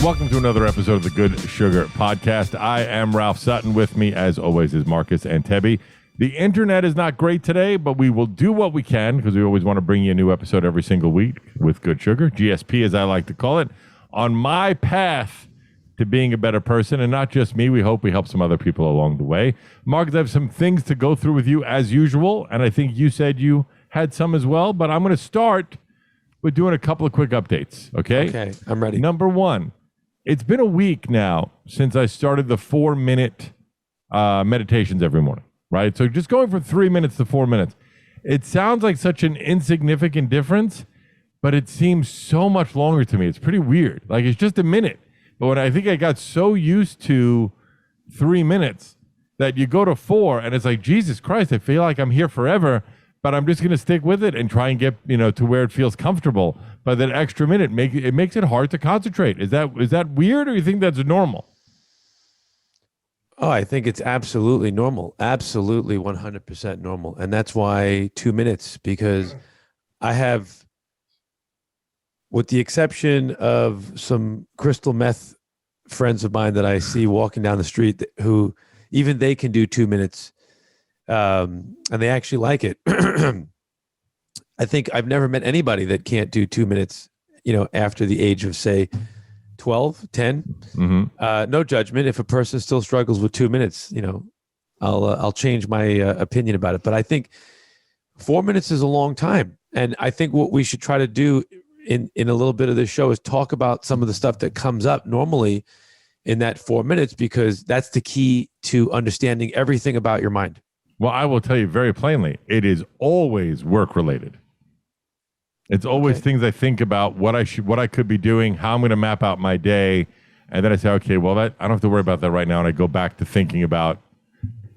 Welcome to another episode of the Good Sugar Podcast. I am Ralph Sutton. With me, as always, is Marcus Antebi. The internet is not great today, but we will do what we can because we always want to bring you a new episode every single week with Good Sugar, GSP as I like to call it, on my path to being a better person. And not just me, we hope we help some other people along the way. Marcus, I have some things to go through with you as usual, and I think you said you had some as well, but I'm going to start with doing a couple of quick updates, okay? Okay, I'm ready. Number one. It's been a week now since I started the 4-minute meditations every morning, right? So just going from 3 minutes to 4 minutes. It sounds like such an insignificant difference, but it seems so much longer to me. It's pretty weird. Like it's just a minute. But when I think I got so used to 3 minutes that you go to 4 and it's like, Jesus Christ, I feel like I'm here forever, but I'm just going to stick with it and try and get, to where it feels comfortable. But that extra minute makes it hard to concentrate. Is that weird, or you think that's normal? Oh, I think it's absolutely normal. Absolutely 100% normal. And that's why 2 minutes, because I have, with the exception of some crystal meth friends of mine that I see walking down the street who even they can do 2 minutes, and they actually like it. I think I've never met anybody that can't do 2 minutes, after the age of, say, 12, 10. Mm-hmm. No judgment. If a person still struggles with 2 minutes, I'll change my opinion about it. But I think 4 minutes is a long time. And I think what we should try to do in a little bit of this show is talk about some of the stuff that comes up normally in that 4 minutes, because that's the key to understanding everything about your mind. Well, I will tell you very plainly, it is always work-related. It's always things I think about, what I could be doing, how I'm going to map out my day, and then I say, okay, well, I don't have to worry about that right now, and I go back to thinking about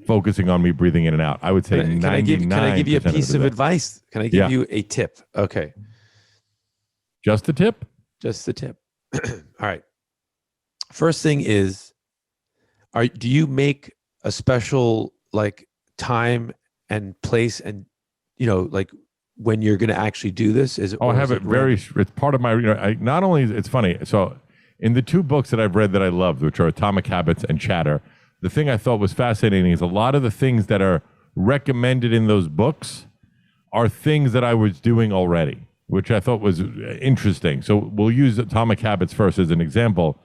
focusing on me breathing in and out. I would say 99%. Can I give you a piece of advice? Can I give you a tip? Okay. Just the tip? Just the tip. All right. First thing is, do you make a special time and place and when you're going to actually do this? I have it it's part of my, not only, it's funny. So in the 2 books that I've read that I loved, which are Atomic Habits and Chatter, the thing I thought was fascinating is a lot of the things that are recommended in those books are things that I was doing already, which I thought was interesting. So we'll use Atomic Habits first as an example.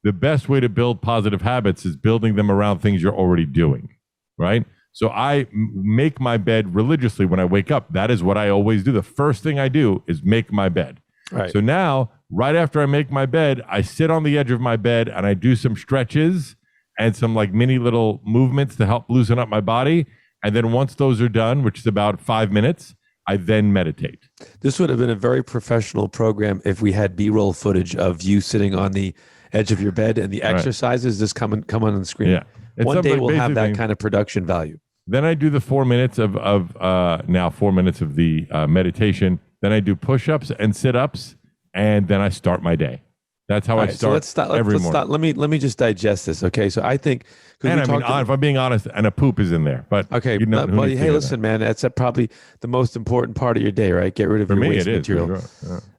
The best way to build positive habits is building them around things you're already doing, right? So I make my bed religiously when I wake up. That is what I always do. The first thing I do is make my bed. Right. So now, right after I make my bed, I sit on the edge of my bed and I do some stretches and some mini little movements to help loosen up my body. And then once those are done, which is about 5 minutes, I then meditate. This would have been a very professional program if we had B-roll footage of you sitting on the edge of your bed and the exercises just come on the screen. Yeah. One day we'll have that kind of production value. Then I do the 4 minutes of 4 minutes of the meditation. Then I do push-ups and sit-ups, and then I start my day. That's how I start every morning. Let me just digest this, okay? So I think, and if I'm being honest, and a poop is in there, but okay. But hey, listen, man, that's probably the most important part of your day, right? Get rid of your waste material.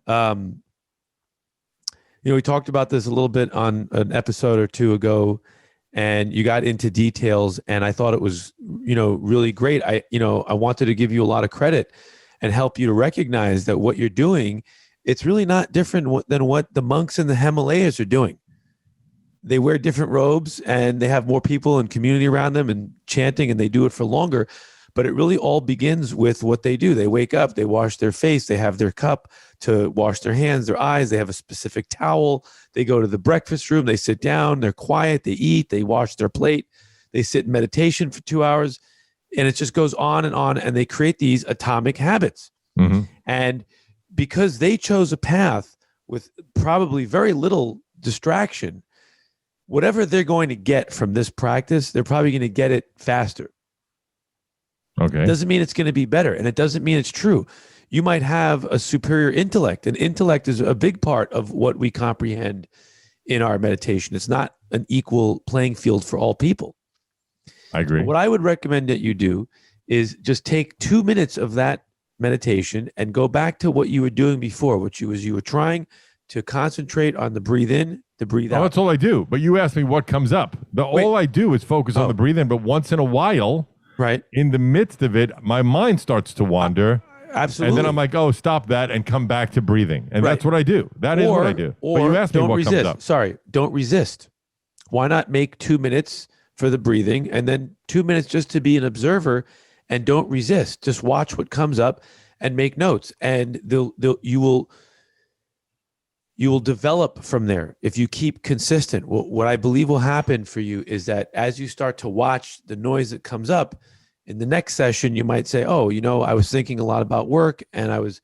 Yeah. We talked about this a little bit on an episode or 2 ago, and you got into details, and I thought it was, really great. I wanted to give you a lot of credit and help you to recognize that what you're doing, it's really not different than what the monks in the Himalayas are doing. They wear different robes and they have more people and community around them and chanting, and they do it for longer. But it really all begins with what they do. They wake up, they wash their face, they have their cup to wash their hands, their eyes, they have a specific towel. They go to the breakfast room, they sit down, they're quiet, they eat, they wash their plate, they sit in meditation for 2 hours, and it just goes on, and they create these atomic habits. Mm-hmm. And because they chose a path with probably very little distraction, whatever they're going to get from this practice, they're probably going to get it faster. Okay. It doesn't mean it's going to be better, and it doesn't mean it's true. You might have a superior intellect, and intellect is a big part of what we comprehend in our meditation. It's not an equal playing field for all people. I agree. But what I would recommend that you do is just take 2 minutes of that meditation and go back to what you were doing before, which was you were trying to concentrate on the breathe in, to breathe Oh, out. that's all I do. But you asked me what comes up. All I do is focus on the breathe in. But once in a while, Right. in the midst of it, my mind starts to wander. Absolutely. And then I'm like, oh, stop that and come back to breathing. And that's what I do. That is what I do. But you asked me what comes up. Sorry, don't resist. Why not make 2 minutes for the breathing and then 2 minutes just to be an observer, and don't resist. Just watch what comes up and make notes. And you will develop from there if you keep consistent. What I believe will happen for you is that as you start to watch the noise that comes up, in the next session, you might say, oh, I was thinking a lot about work and I was,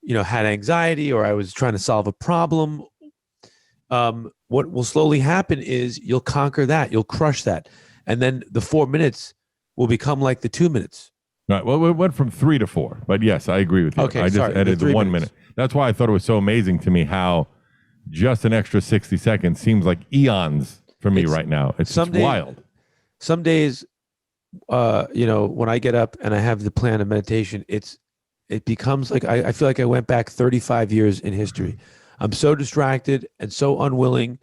had anxiety, or I was trying to solve a problem. What will slowly happen is you'll conquer that. You'll crush that. And then the 4 minutes will become like the 2 minutes. Right. Well, it went from 3 to 4. But yes, I agree with you. Okay, I just added the 1 minute. That's why I thought it was so amazing to me how just an extra 60 seconds seems like eons for me right now. It's wild. Some days, when I get up and I have the plan of meditation, it becomes like I feel like I went back 35 years in history. I'm so distracted and so unwilling,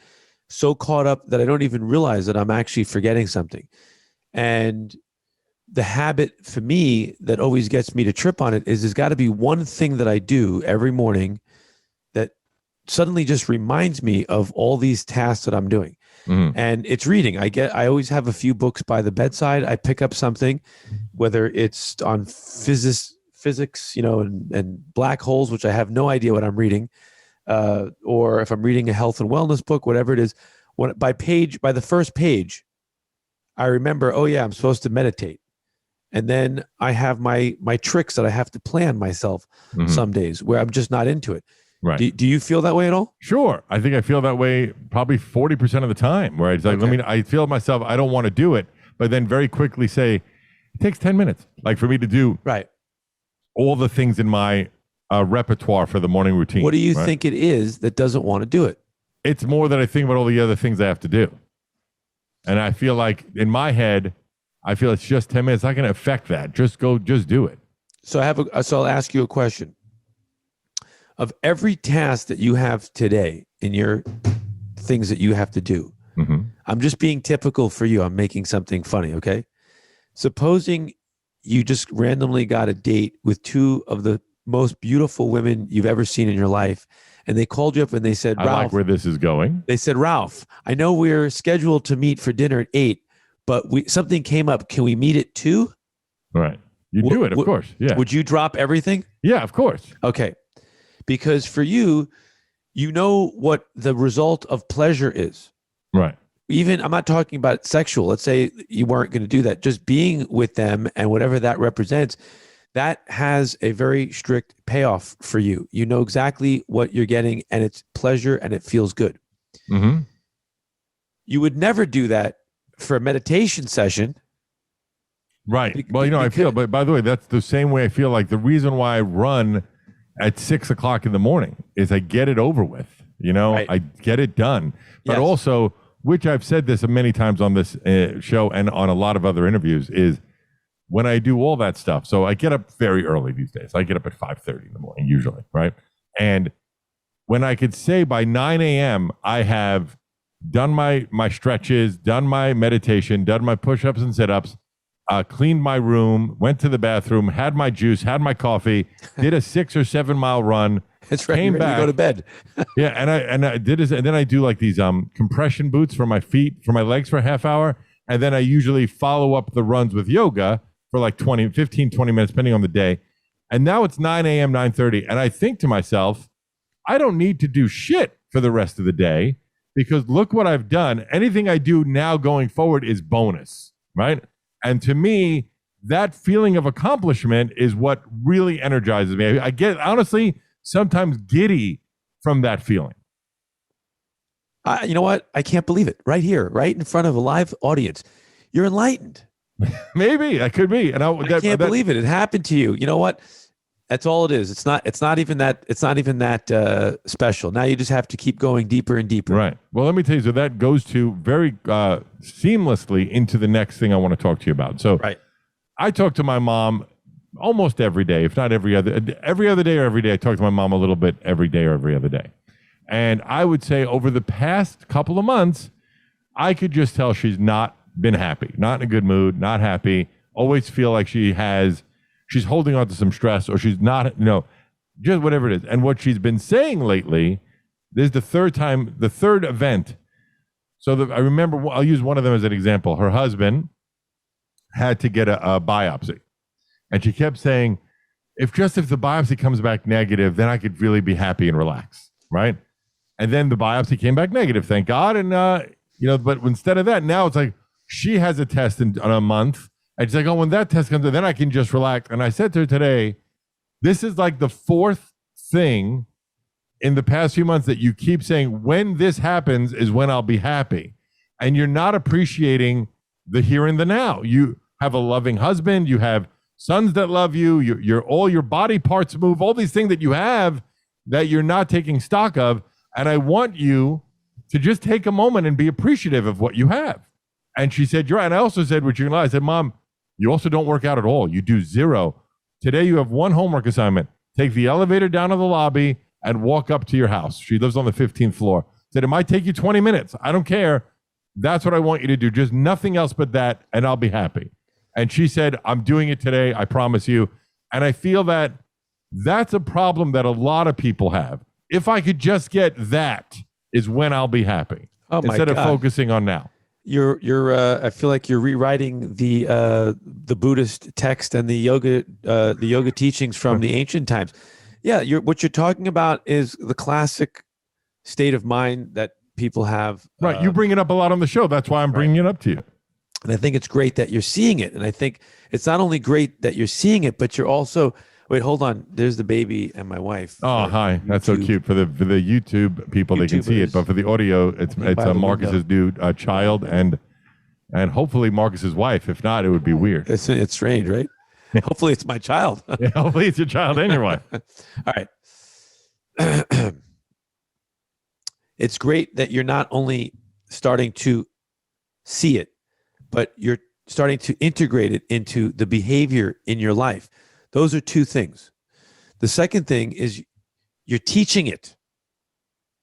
so caught up that I don't even realize that I'm actually forgetting something. And the habit for me that always gets me to trip on it is there's got to be one thing that I do every morning that suddenly just reminds me of all these tasks that I'm doing. Mm-hmm. And it's reading. I always have a few books by the bedside. I pick up something, whether it's on physics, and black holes, which I have no idea what I'm reading, or if I'm reading a health and wellness book, whatever it is. By the first page, I remember, oh yeah, I'm supposed to meditate. And then I have my tricks that I have to plan myself some days where I'm just not into it. Right. Do you feel that way at all? Sure. I think I feel that way probably 40% of the time, where it's like, I feel myself, I don't want to do it, but then very quickly say, it takes 10 minutes. Like for me to do all the things in my repertoire for the morning routine. What do you think it is that doesn't want to do it? It's more that I think about all the other things I have to do. And I feel like in my head, I feel it's just 10 minutes. It's not going to affect that. Just do it. So I'll ask you a question. Of every task that you have today in your things that you have to do, I'm just being typical for you. I'm making something funny, okay? Supposing you just randomly got a date with two of the most beautiful women you've ever seen in your life, and they called you up and they said, Ralph, I like where this is going. They said, Ralph, I know we're scheduled to meet for dinner at 8, but something came up. Can we meet at 2? Right. You do it, of course. Yeah. Would you drop everything? Yeah, of course. Okay. Because for you, you know what the result of pleasure is. Right. Even, I'm not talking about sexual. Let's say you weren't going to do that. Just being with them and whatever that represents, that has a very strict payoff for you. You know exactly what you're getting, and it's pleasure and it feels good. Mm-hmm. You would never do that for a meditation session. Right. Well, I feel, but by the way, that's the same way I feel like the reason why I run at 6 o'clock in the morning is I get it over with, I get it done. But also, which I've said this many times on this show and on a lot of other interviews, is when I do all that stuff. So I get up very early these days. I get up at 5:30 in the morning usually, right? And when I could say by 9 a.m. I have done my stretches, done my meditation, done my push-ups and sit-ups, cleaned my room, went to the bathroom, had my juice, had my coffee, did a 6 or 7 mile run. That's right. Came back to go to bed. Yeah, and I did this, and then I do like these compression boots for my feet, for my legs for a half hour, and then I usually follow up the runs with yoga for like 20 minutes, depending on the day. And now it's 9 a.m., 9:30, and I think to myself, I don't need to do shit for the rest of the day because look what I've done. Anything I do now going forward is bonus, right? And to me, that feeling of accomplishment is what really energizes me. I get, honestly, sometimes giddy from that feeling. You know what? I can't believe it. Right here, right in front of a live audience. You're enlightened. Maybe I could be. And I can't believe it. It happened to you. You know what? That's all it is. It's not even that special. Now you just have to keep going deeper and deeper. Right. Well, let me tell you. So that goes to very seamlessly into the next thing I want to talk to you about. So I talk to my mom almost every day, if not every other day or every day. I talk to my mom a little bit every day or every other day. And I would say over the past couple of months, I could just tell she's not been happy, not in a good mood, not happy, always feel like she's holding on to some stress, or she's not, just whatever it is. And what she's been saying lately, this is the third event. So I remember, I'll use one of them as an example. Her husband had to get a biopsy. And she kept saying, if the biopsy comes back negative, then I could really be happy and relax, right? And then the biopsy came back negative, thank God. And, but instead of that, now it's like she has a test in a month. And she's like, oh, when that test comes in, then I can just relax. And I said to her today, this is like the fourth thing in the past few months that you keep saying, when this happens is when I'll be happy. And you're not appreciating the here and the now. You have a loving husband. You have sons that love you. All your body parts move, all these things that you have that you're not taking stock of. And I want you to just take a moment and be appreciative of what you have. And she said, you're right. And I also said, what you're going to lie. I said, Mom, you also don't work out at all. You do zero. Today you have one homework assignment. Take the elevator down to the lobby and walk up to your house. She lives on the 15th floor. Said, it might take you 20 minutes. I don't care. That's what I want you to do. Just nothing else but that, and I'll be happy. And she said, I'm doing it today. I promise you. And I feel that that's a problem that a lot of people have. If I could just get that is when I'll be happy. Oh my instead God. of focusing on now. I feel like you're rewriting the Buddhist text and the yoga teachings from the ancient times. Yeah, what you're talking about is the classic state of mind that people have. Right, you bring it up a lot on the show. That's why I'm bringing it up to you. And I think it's great that you're seeing it. And I think it's not only great that you're seeing it, but you're also, wait, hold on. There's the baby and my wife. Oh, hi. That's so cute. For the YouTube people, they can see it. But for the audio, it's Marcus's new child and hopefully Marcus's wife. If not, it would be weird. It's strange, right? Hopefully it's my child. Yeah, hopefully it's your child and your wife. All right. It's great that you're not only starting to see it, but you're starting to integrate it into the behavior in your life. Those are two things. The second thing is you're teaching it.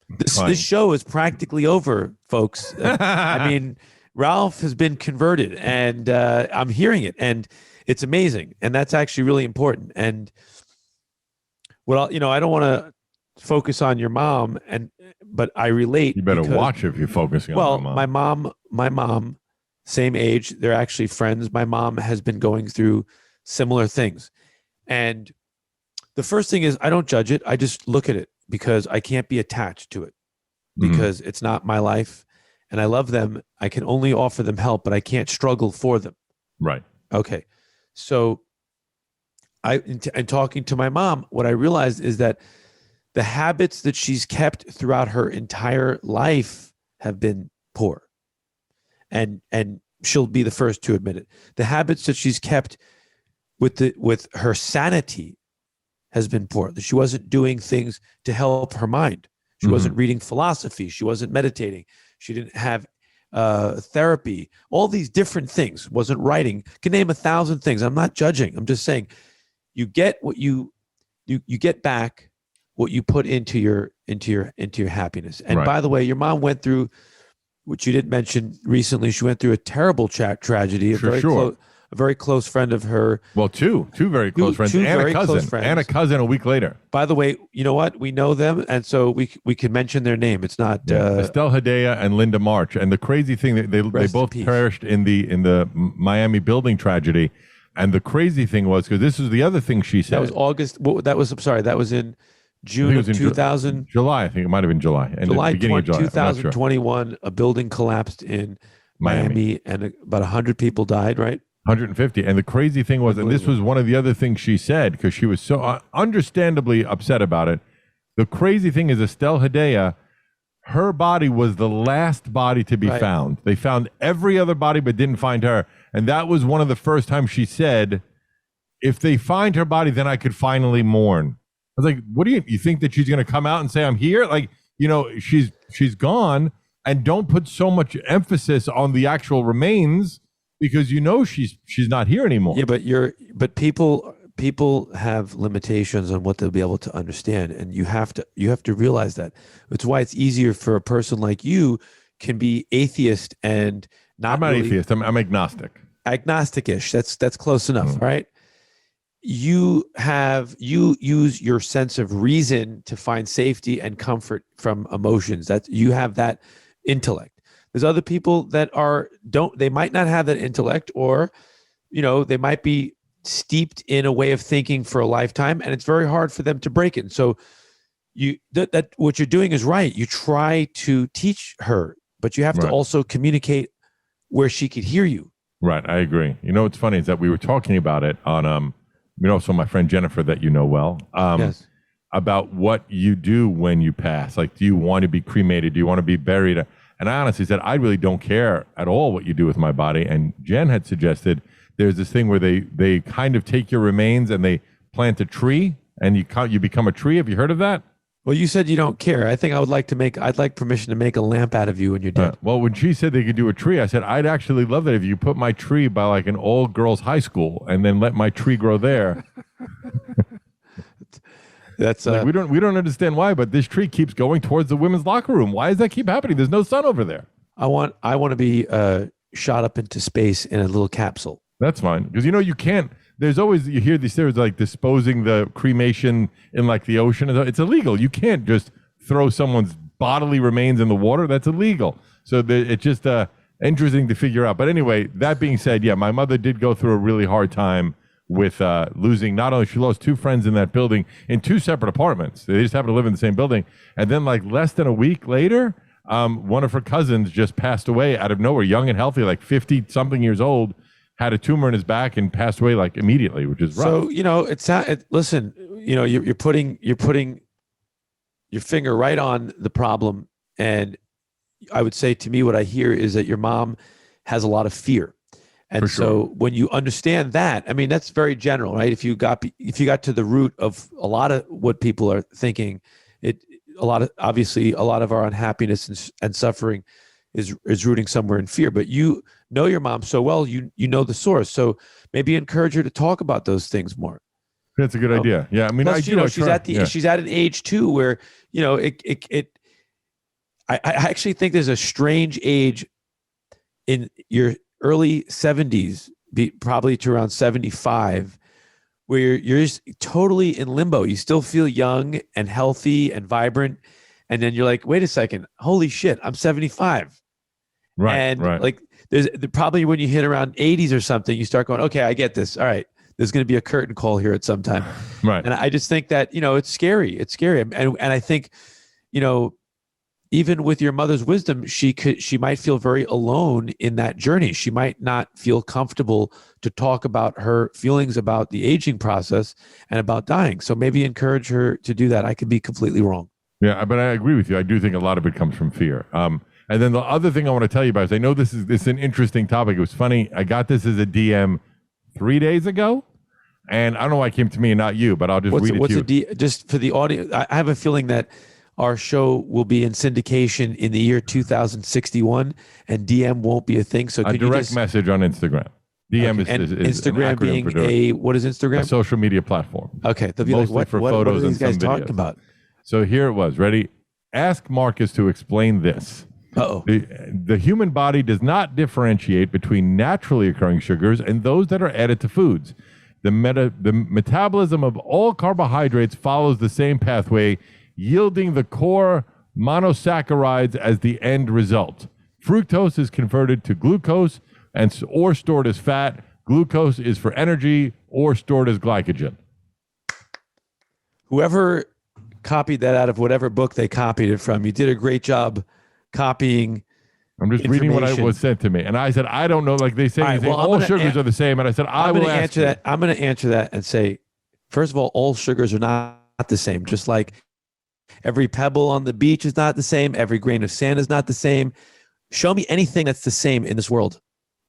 This show is practically over, folks. I mean, Ralph has been converted, and I'm hearing it, and it's amazing. And that's actually really important. And I don't want to focus on your mom, but I relate. You better watch if you're focusing on my mom. My mom, same age. They're actually friends. My mom has been going through similar things. And the first thing is I don't judge it. I just look at it because I can't be attached to it because it's not my life and I love them. I can only offer them help, but I can't struggle for them. Right. Okay. So and talking to my mom, what I realized is that the habits that she's kept throughout her entire life have been poor. And she'll be the first to admit it. The habits that she's kept with her sanity has been poor. That she wasn't doing things to help her mind. She wasn't reading philosophy. She wasn't meditating. She didn't have therapy. All these different things. Wasn't writing. Can name 1,000 things. I'm not judging. I'm just saying, you get what you get back what you put into your happiness. And by the way, your mom went through, which you didn't mention recently. She went through a terrible tragedy. A very close friend of her. Well, two very close friends, and a cousin, and a cousin a week later. By the way, you know what? We know them, and so we can mention their name. It's not Estelle Hedaya and Linda March. And the crazy thing, they both perished in the Miami building tragedy. And the crazy thing was, because this is the other thing she said. That was August. That was in June of 2000. July, I think it might have been July. And beginning of July. 2021, a building collapsed in Miami and about 100 people died, right? 150. And the crazy thing was, and this was one of the other things she said, because she was so understandably upset about it. The crazy thing is, Estelle Hedaya, her body was the last body to be found. They found every other body but didn't find her. And that was one of the first times she said, if they find her body, then I could finally mourn. I was like, what do you think that she's going to come out and say, I'm here? Like, she's gone, and don't put so much emphasis on the actual remains, because she's not here anymore. Yeah, but people people have limitations on what they'll be able to understand, and you have to realize that. It's why it's easier for a person like you can be atheist and not I'm not really atheist. I'm agnostic. agnostic-ish. That's close enough, right? You use your sense of reason to find safety and comfort from emotions. That you have that intellect. There's other people that they might not have that intellect, or they might be steeped in a way of thinking for a lifetime, and it's very hard for them to break it. And so that what you're doing is right. You try to teach her, but you have to also communicate where she could hear you. Right. I agree. What's funny is that we were talking about it on, so my friend Jennifer that you know well, Yes. about what you do when you pass. Like, do you want to be cremated? Do you want to be buried? And I honestly said, I really don't care at all what you do with my body. And Jen had suggested there's this thing where they kind of take your remains and they plant a tree and you become a tree. Have you heard of that? Well, you said you don't care. I think I'd like permission to make a lamp out of you when you're dead. Well, when she said they could do a tree, I said, I'd actually love that if you put my tree by like an all girls high school and then let my tree grow there. That's we don't understand why, but this tree keeps going towards the women's locker room. Why does that keep happening? There's no sun over there. I want to be shot up into space in a little capsule. That's fine. Because you can't, there's always, you hear these theories like disposing the cremation in like the ocean. It's illegal. You can't just throw someone's bodily remains in the water. That's illegal. So it's just interesting to figure out. But anyway, that being said, yeah, my mother did go through a really hard time with losing, not only she lost two friends in that building in two separate apartments. They just happened to live in the same building. And then like less than a week later, one of her cousins just passed away out of nowhere, young and healthy, like 50 something years old, had a tumor in his back and passed away like immediately, which is rough. So, listen, you're putting your finger right on the problem. And I would say, to me, what I hear is that your mom has a lot of fear. And so when you understand that, I mean, that's very general, right? If you got to the root of a lot of what people are thinking, a lot of our unhappiness and suffering is rooting somewhere in fear. But you know your mom so well, you know the source. So maybe encourage her to talk about those things more. That's a good idea. Yeah, I mean, plus, she's at an age too where I actually think there's a strange age in your early 70s, probably to around 75, where you're just totally in limbo. You still feel young and healthy and vibrant, and then you're like, wait a second, holy shit, I'm 75. Right. And right. like there's probably when you hit around 80s or something, you start going, okay, I get this. All right, there's going to be a curtain call here at some time. Right. And I just think that it's scary. It's scary, and I think even with your mother's wisdom, she might feel very alone in that journey. She might not feel comfortable to talk about her feelings about the aging process and about dying. So maybe encourage her to do that. I could be completely wrong. Yeah, but I agree with you. I do think a lot of it comes from fear. And then the other thing I want to tell you about is I know this is an interesting topic. It was funny. I got this as a DM 3 days ago, and I don't know why it came to me and not you, but I'll just read it to you. Just for the audience, I have a feeling that our show will be in syndication in the year 2061, and DM won't be a thing. So a direct message on Instagram. DM is Instagram being what is Instagram? A social media platform. Okay, they'll be mostly like, for what photos are these and guys some talking videos. about? So here it was. Ready? Ask Marcus to explain this. Uh-oh. The human body does not differentiate between naturally occurring sugars and those that are added to foods. The metabolism of all carbohydrates follows the same pathway, yielding the core monosaccharides as the end result. Fructose is converted to glucose or stored as fat. Glucose is for energy or stored as glycogen. Whoever copied that out of whatever book they copied it from, you did a great job copying. I'm just reading what was sent to me. And I said, I don't know. Like they say, all sugars are the same. And I said, I'm going to answer that. I'm going to answer that and say, first of all sugars are not the same. Just like every pebble on the beach is not the same. Every grain of sand is not the same. Show me anything that's the same in this world.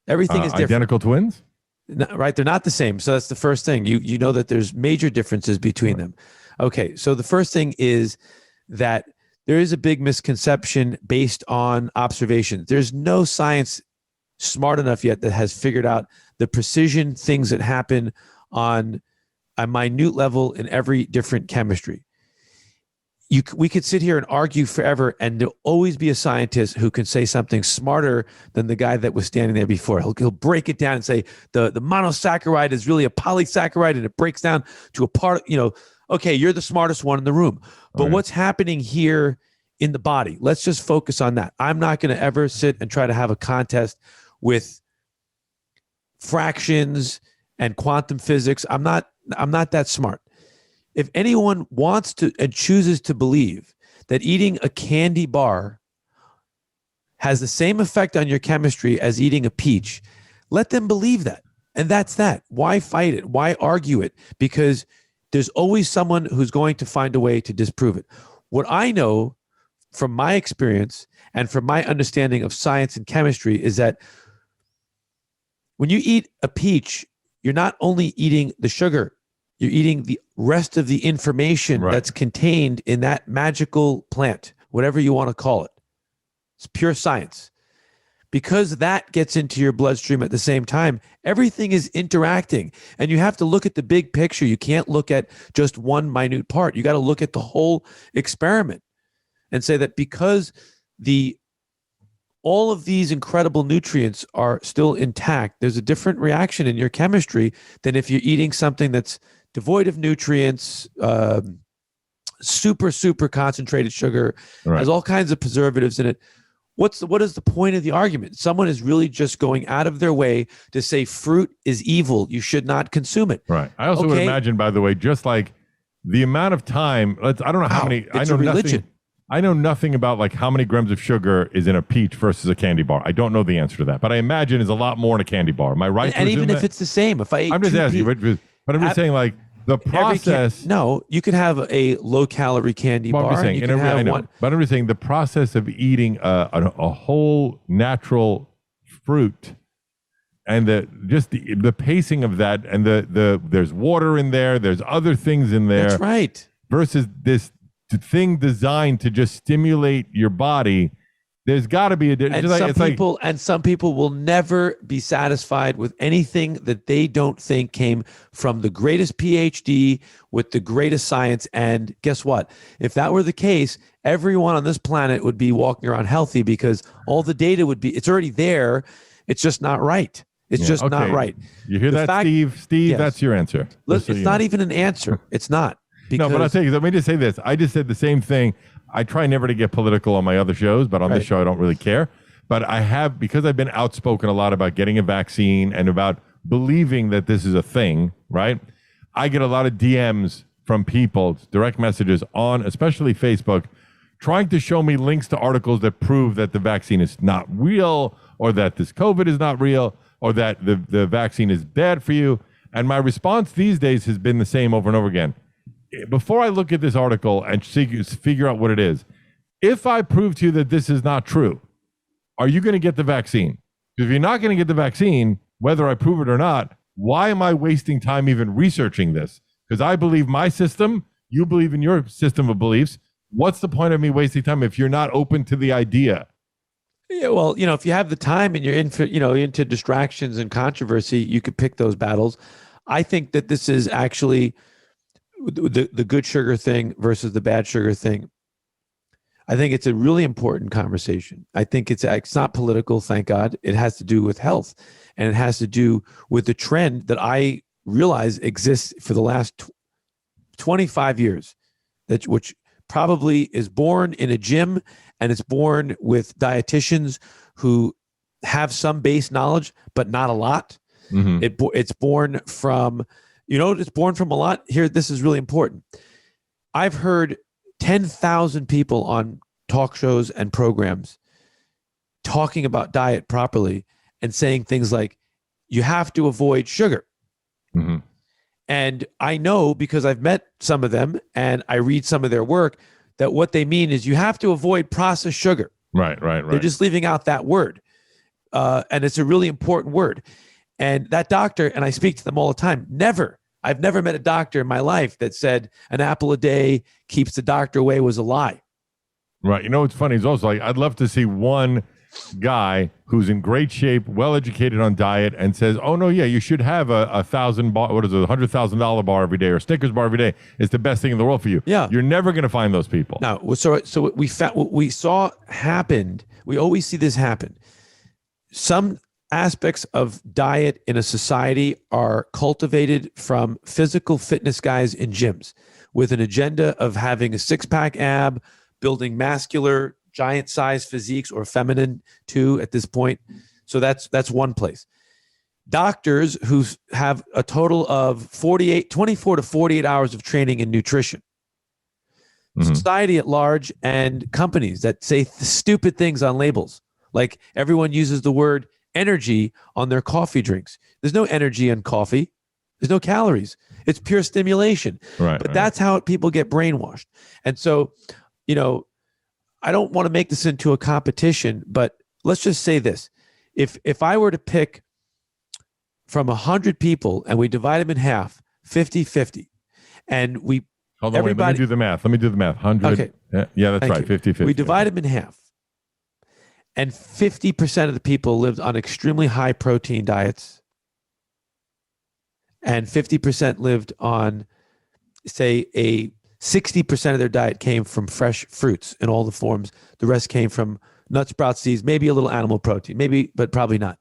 Everything is different. Identical twins? No, right. They're not the same. So that's the first thing. You know that there's major differences between them. Okay. So the first thing is that there is a big misconception based on observation. There's no science smart enough yet that has figured out the precision things that happen on a minute level in every different chemistry. We could sit here and argue forever, and there'll always be a scientist who can say something smarter than the guy that was standing there before. He'll break it down and say the monosaccharide is really a polysaccharide, and it breaks down to a part, okay, you're the smartest one in the room. But what's happening here in the body? Let's just focus on that. I'm not going to ever sit and try to have a contest with fractions and quantum physics. I'm not that smart. If anyone wants to and chooses to believe that eating a candy bar has the same effect on your chemistry as eating a peach, let them believe that. And that's that. Why fight it? Why argue it? Because there's always someone who's going to find a way to disprove it. What I know from my experience and from my understanding of science and chemistry is that when you eat a peach, you're not only eating the sugar, you're eating the rest of the information that's contained in that magical plant, whatever you want to call it. It's pure science. Because that gets into your bloodstream at the same time, everything is interacting. And you have to look at the big picture. You can't look at just one minute part. You got to look at the whole experiment and say that because all of these incredible nutrients are still intact, there's a different reaction in your chemistry than if you're eating something that's devoid of nutrients, super, super concentrated sugar, has all kinds of preservatives in it. What is the point of the argument? Someone is really just going out of their way to say fruit is evil. You should not consume it. Right. I also would imagine, by the way, just like the amount of time, I don't know how many, it's a religion. I know nothing about like how many grams of sugar is in a peach versus a candy bar. I don't know the answer to that, but I imagine is a lot more in a candy bar. Am I right? And even if it's the same, if I ate I'm just asking, but I'm just saying like the process. No, you could have a low calorie candy bar. I'm just saying, I know, but I'm just saying the process of eating a whole natural fruit and the pacing of that, and there's water in there, there's other things in there. That's right. Versus this thing designed to just stimulate your body. There's got to be a difference. And some people will never be satisfied with anything that they don't think came from the greatest PhD with the greatest science. And guess what? If that were the case, everyone on this planet would be walking around healthy because all the data it's already there. It's just not right. It's just not right. You hear that, Steve? Steve, yes. That's your answer. Look, it's not even an answer. It's not. No, but I'll tell you, let me just say this. I just said the same thing. I try never to get political on my other shows, but on this show, I don't really care. But I have, because I've been outspoken a lot about getting a vaccine and about believing that this is a thing, right? I get a lot of DMs from people, direct messages on, especially Facebook, trying to show me links to articles that prove that the vaccine is not real, or that this COVID is not real, or that the vaccine is bad for you. And my response these days has been the same over and over again. Before I look at this article and figure out what it is, if I prove to you that this is not true, are you going to get the vaccine? Because if you're not going to get the vaccine, whether I prove it or not, why am I wasting time even researching this? Because I believe my system, you believe in your system of beliefs. What's the point of me wasting time if you're not open to the idea? Yeah, well, if you have the time and you're into distractions and controversy, you could pick those battles. I think that this is actually the good sugar thing versus the bad sugar thing. I think it's a really important conversation. I think it's not political, thank God. It has to do with health, and it has to do with the trend that I realize exists for the last 25 years, which probably is born in a gym, and it's born with dietitians who have some base knowledge, but not a lot. Mm-hmm. It's born from... it's born from a lot. Here, this is really important. I've heard 10,000 people on talk shows and programs talking about diet properly and saying things like, you have to avoid sugar. Mm-hmm. And I know, because I've met some of them and I read some of their work, that what they mean is you have to avoid processed sugar. Right. They're just leaving out that word. And it's a really important word. And that doctor, and I speak to them all the time, I've never met a doctor in my life that said an apple a day keeps the doctor away was a lie. Right. What's funny is also, like, I'd love to see one guy who's in great shape, well educated on diet, and says, "Oh no, yeah, you should have a $100,000 bar every day or Snickers bar every day. It's the best thing in the world for you." Yeah. You're never going to find those people. Now, so what we saw happened. We always see this happen. Some aspects of diet in a society are cultivated from physical fitness guys in gyms with an agenda of having a six-pack ab, building muscular, giant-sized physiques, or feminine too at this point. So that's one place. Doctors who have a total of 24 to 48 hours of training in nutrition. Society at large, and companies that say stupid things on labels. Like everyone uses the word energy on their coffee drinks. There's no energy in coffee. There's no calories. It's pure stimulation. Right. But that's how people get brainwashed. And so, I don't want to make this into a competition, but let's just say this. If I were to pick from 100 people and we divide them in half, 50-50, and we Hold on, wait, let me do the math. 100. Okay. Yeah, that's right. 50-50. We divide them in half. And 50% of the people lived on extremely high protein diets. And 50% lived on, say, 60% of their diet came from fresh fruits in all the forms. The rest came from nuts, sprouts, seeds, maybe a little animal protein, maybe, but probably not.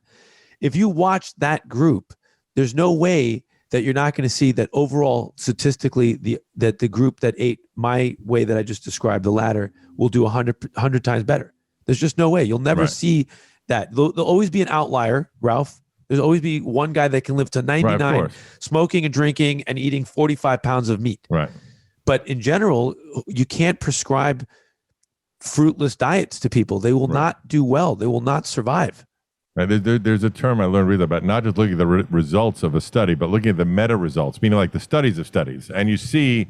If you watch that group, there's no way that you're not going to see that overall statistically that the group that ate my way that I just described, the latter, will do 100 times better. There's just no way. You'll never see that. There'll always be an outlier, Ralph. There's always be one guy that can live to 99, smoking and drinking and eating 45 pounds of meat. Right. But in general, you can't prescribe fruitless diets to people. They will not do well. They will not survive. Right. There's a term I learned about not just looking at the results of a study, but looking at the meta results, meaning like the studies of studies. And you see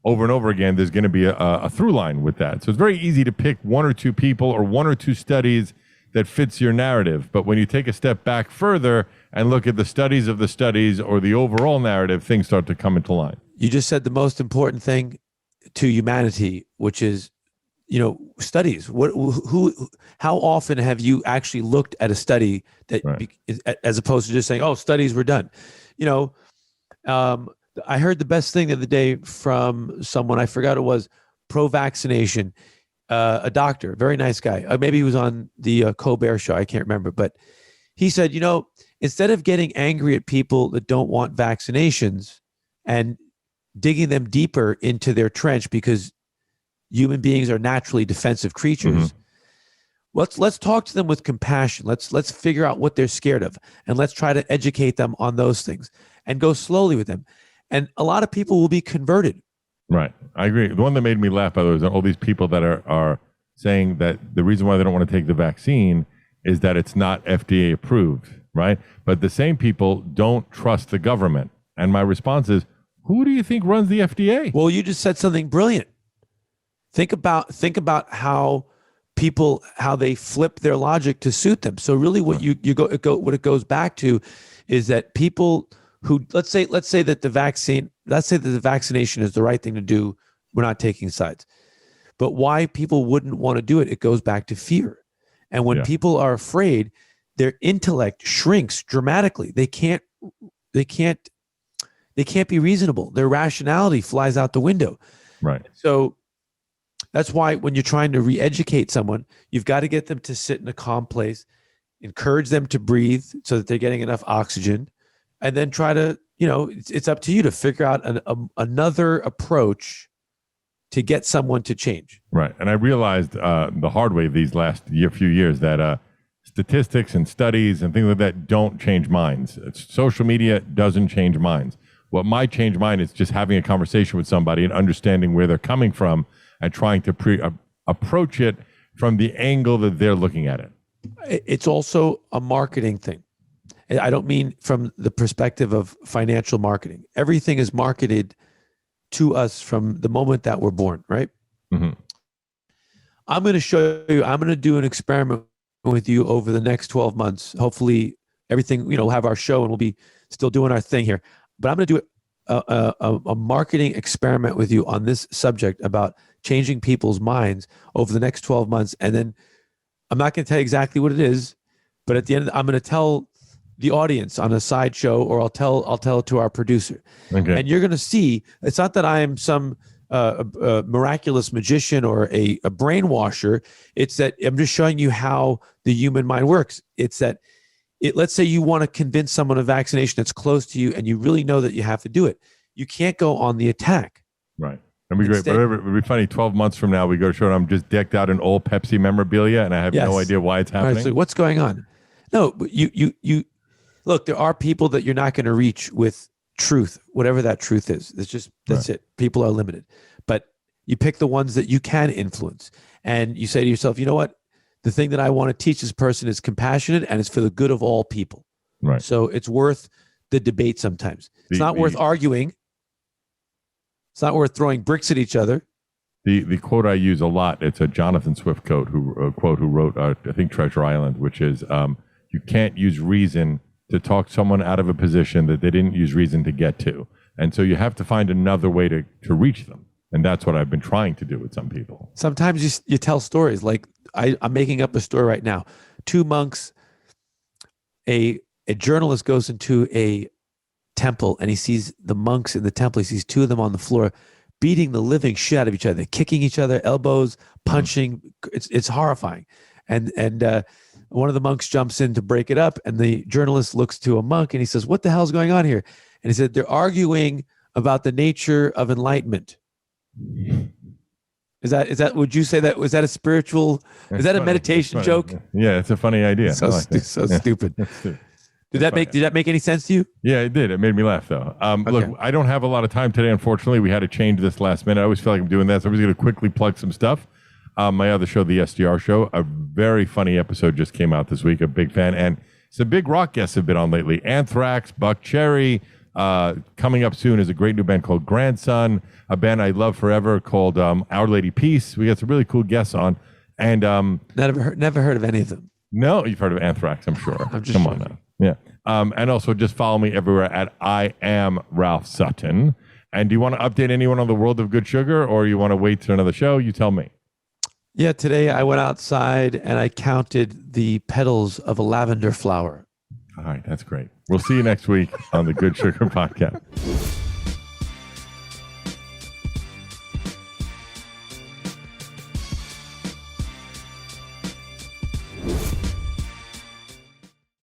over and over again, there's going to be a through line with that. So it's very easy to pick one or two people or one or two studies that fits your narrative. But when you take a step back further and look at the studies of the studies or the overall narrative, things start to come into line. You just said the most important thing to humanity, which is, studies. How often have you actually looked at a study that, as opposed to just saying, "Oh, studies were done"? I heard the best thing the other day from someone, I forgot it was, pro-vaccination, a doctor, very nice guy. Maybe he was on the Colbert show. I can't remember, but he said, instead of getting angry at people that don't want vaccinations and digging them deeper into their trench because human beings are naturally defensive creatures. Let's talk to them with compassion. Let's figure out what they're scared of, and let's try to educate them on those things and go slowly with them. And a lot of people will be converted. Right. I agree. The one that made me laugh, by the way, is all these people that are saying that the reason why they don't want to take the vaccine is that it's not FDA approved, right? But the same people don't trust the government. And my response is, who do you think runs the FDA? Well, you just said something brilliant. Think about how they flip their logic to suit them. So really what what it goes back to is that people who let's say that the vaccination is the right thing to do. We're not taking sides. But why people wouldn't want to do it, it goes back to fear. And when people are afraid, their intellect shrinks dramatically. They can't be reasonable. Their rationality flies out the window. Right. So that's why when you're trying to re-educate someone, you've got to get them to sit in a calm place, encourage them to breathe so that they're getting enough oxygen, and then try to, it's up to you to figure out another approach to get someone to change. Right. And I realized the hard way these last few years that statistics and studies and things like that don't change minds. Social media doesn't change minds. What might change mind is just having a conversation with somebody and understanding where they're coming from and trying to approach it from the angle that they're looking at it. It's also a marketing thing. I don't mean from the perspective of financial marketing. Everything is marketed to us from the moment that we're born, right? Mm-hmm. I'm going to do an experiment with you over the next 12 months. Hopefully everything, we'll have our show and we'll be still doing our thing here. But I'm going to do a marketing experiment with you on this subject about changing people's minds over the next 12 months. And then I'm not going to tell you exactly what it is, but at the end, I'm going to tell the audience on a sideshow, or I'll tell it to our producer. Okay. And you're going to see, it's not that I am some miraculous magician or a brainwasher. It's that I'm just showing you how the human mind works. It's that let's say you want to convince someone of vaccination that's close to you, and you really know that you have to do it. You can't go on the attack. Right. That'd be great. But it would be funny. 12 months from now, we go to show and I'm just decked out in old Pepsi memorabilia, and I have no idea why it's happening. Right, so what's going on? No, but you look. There are people that you're not going to reach with truth, whatever that truth is. That's it. People are limited, but you pick the ones that you can influence, and you say to yourself, you know what? The thing that I want to teach this person is compassionate, and it's for the good of all people. Right. So it's worth the debate sometimes. It's not worth arguing. It's not worth throwing bricks at each other. The quote I use a lot, it's a Jonathan Swift quote who wrote, I think, Treasure Island, which is, you can't use reason to talk someone out of a position that they didn't use reason to get to. And so you have to find another way to reach them. And that's what I've been trying to do with some people. Sometimes you tell stories. Like I'm making up a story right now. Two monks, a journalist goes into a temple and he sees the monks in the temple. He sees two of them on the floor beating the living shit out of each other, kicking each other, elbows, punching. It's horrifying. And one of the monks jumps in to break it up, and the journalist looks to a monk and he says, "What the hell's going on here?" And he said, "They're arguing about the nature of enlightenment." Is that would you say that was that a spiritual? Is that a meditation joke? Yeah, it's a funny idea. So stupid. Did that make any sense to you? Yeah, it did. It made me laugh, though. Okay. Look, I don't have a lot of time today, unfortunately. We had to change this last minute. I always feel like I'm doing that, so I'm just going to quickly plug some stuff. My other show, the SDR Show, a very funny episode just came out this week. A big fan, and some big rock guests have been on lately. Anthrax, Buck Cherry. Coming up soon is a great new band called Grandson, a band I love forever called Our Lady Peace. We got some really cool guests on, and never heard of any of them. No, you've heard of Anthrax, I'm sure. Come on now. Yeah. And also just follow me everywhere at I am Ralph Sutton. And do you want to update anyone on the world of good sugar, or you want to wait till another show? You tell me. Yeah, today I went outside and I counted the petals of a lavender flower. All right, that's great. We'll see you next week on the Good Sugar Podcast.